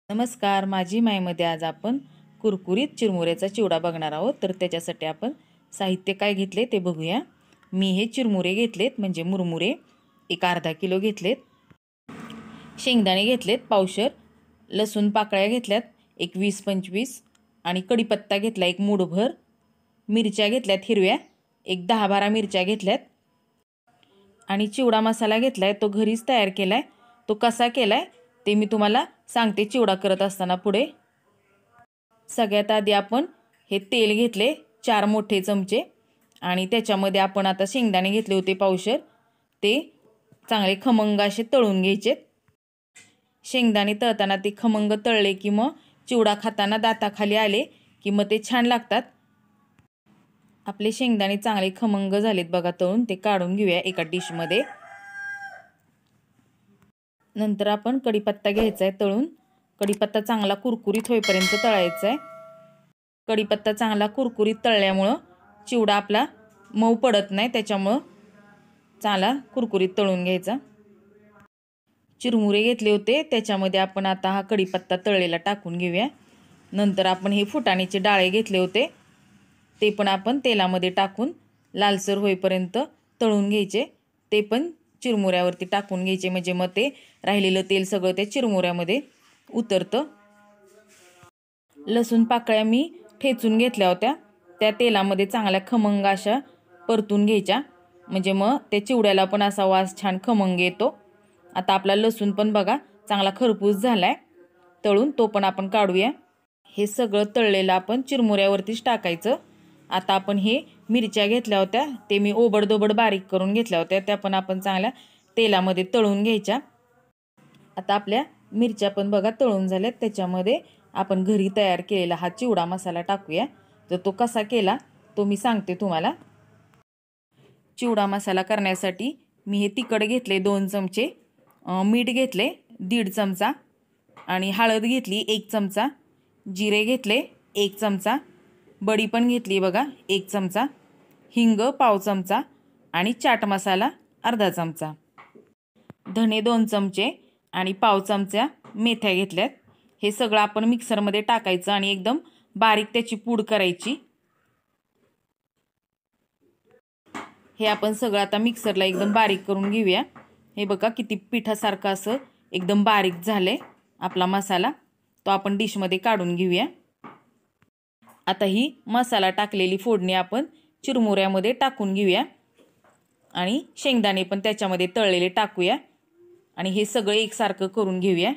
नमस्कार, माझी मायमध्ये आज आपण कुरकुरीत चिरमुऱ्याचा चिवडा बघणार आहोत। तर त्याच्यासाठी आपण साहित्य काय घेतले ते बघूया। मी हे चिरमुरे घेतलेत म्हणजे मुरमुरे एक अर्धा किलो घेतलेत, शेंगदाणे घेतलेत पावशर, लसूण पाकळ्या घेतल्यात एक 20-25 आणि कढीपत्ता घेतला एक मूठभर, मिरच्या घेतल्यात हिरव्या एक 10-12 मिरच्या घेतल्यात आणि चिवडा मसाला घेतलाय तो घरीच तयार केलाय। तो कसा केलाय ते मी तुम्हाला सांगते चिवडा करत असताना पुढे। सगळ्यात आधी आपण हे तेल घेतले 4 मोठे चमचे आणि त्याच्यामध्ये आपण आता शेंगदाणे घेतले होते पावशर, ते चांगले खमंग असे तळून घ्यायचे। शेंगदाणे तळताना ते खमंग तळले की मग चिवडा खाताना दाताखाली आले की मग ते छान लागतात। आपले शेंगदाणे चांगले खमंग झालेत बघा तळून, ते काढून घेऊया एका डिश मध्ये। नंतर आपण कढीपत्ता घ्यायचा आहे तळून, कढीपत्ता चांगला कुरकुरीत होईपर्यंत तळायचा आहे। कढीपत्ता चांगला कुरकुरीत तळल्यामुळे चिवडा आपला मऊ पडत नाही, त्याच्यामुळे चांगला कुरकुरीत तळून घ्यायचा। चिरमुरे घेतले होते त्याच्यामध्ये आपण आता हा कढीपत्ता तळलेला टाकून घेऊया। नंतर आपण हे फुटाण्याचे डाळे घेतले होते ते पण आपण तेलामध्ये टाकून लालसर होईपर्यंत तळून घ्यायचे। ते पण चिरमुऱ्यावरती टाकून घ्यायचे म्हणजे मग ते राहिलेलं तेल सगळं त्या चिरमुऱ्यामध्ये उतरतं। लसूण पाकळ्या मी ठेचून घेतल्या होत्या, त्या तेलामध्ये चांगल्या खमंग अशा परतून घ्यायच्या म्हणजे मग त्या चिवड्याला पण असा वास छान खमंग येतो। आता आपला लसूण पण बघा चांगला खरपूस झालाय तळून, तो पण आपण काढूया। हे सगळं तळलेलं आपण चिरमुऱ्यावरतीच टाकायचं। आता आपण हे मिरच्या घेतल्या होत्या ते मी ओबडधोबड बारीक करून घेतल्या होत्या, त्या पण आपण चांगल्या तेलामध्ये तळून घ्यायच्या। आता आपल्या मिरच्या पण बघा तळून झाल्यात, त्याच्यामध्ये आपण घरी तयार केलेला हा चिवडा मसाला टाकूया। तर तो कसा केला तो मी सांगते तुम्हाला। चिवडा मसाला करण्यासाठी मी हे तिखट घेतले 2 चमचे, मीठ घेतले 1.5 चमचा आणि हळद घेतली 1 चमचा, जिरे घेतले 1 चमचा, बडी पण घेतली बघा 1 चमचा, हिंग पाव चमचा आणि चाट मसाला अर्धा चमचा, धणे 2 चमचे आणि पाव चमचा मेथ्या घेतल्यात। हे सगळं आपण मिक्सरमध्ये टाकायचं आणि एकदम बारीक त्याची पूड करायची। हे आपण सगळं आता मिक्सरला एकदम बारीक करून घेऊया। हे बघा किती पिठासारखं असं एकदम बारीक झाले आपला मसाला, तो आपण डिश मध्ये काढून घेऊया। आता ही मसाला टाकलेली फोडणी आपण चिरमुऱ्यामध्ये टाकून घेऊया आणि शेंगदाणे पण त्याच्यामध्ये तळलेले टाकूया आणि हे सगळं एकसारखं करून घेऊया।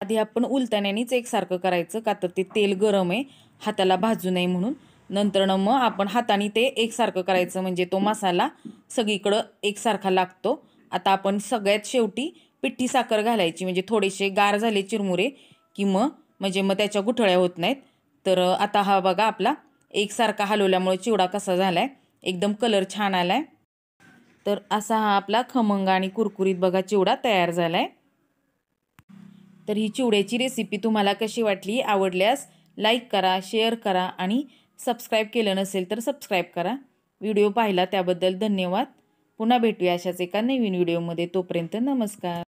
आधी आपण उलटण्यानेच एकसारखं करायचं का तर ते तेल गरम आहे, हाताला भाजू नये म्हणून। नंतर मग आपण हाताने ते एकसारखं करायचं म्हणजे तो मसाला सगळीकडे एकसारखा लागतो। आता आपण सगळ्यात शेवटी पिठी साखर घालायची म्हणजे थोडेसे गार झाले चिरमुरे की म्हणजे त्याच्या गुठळ्या होत नाहीत। तर आता हा बघा आपला एकसारखा हलवल्यामुळे चिवडा कसा झालाय, एकदम कलर छान आलाय। तर असा हा आपला खमंग आणि कुरकुरीत बघा चिवडा तयार झालाय। तर ही चिवड्याची रेसिपी तुम्हाला कशी वाटली, आवडल्यास लाईक करा, शेअर करा आणि सबस्क्राईब केलं नसेल तर सबस्क्राईब करा। व्हिडिओ पाहिला त्याबद्दल धन्यवाद। पुन्हा भेटूया अशाच एका नवीन व्हिडिओमध्ये, तोपर्यंत नमस्कार।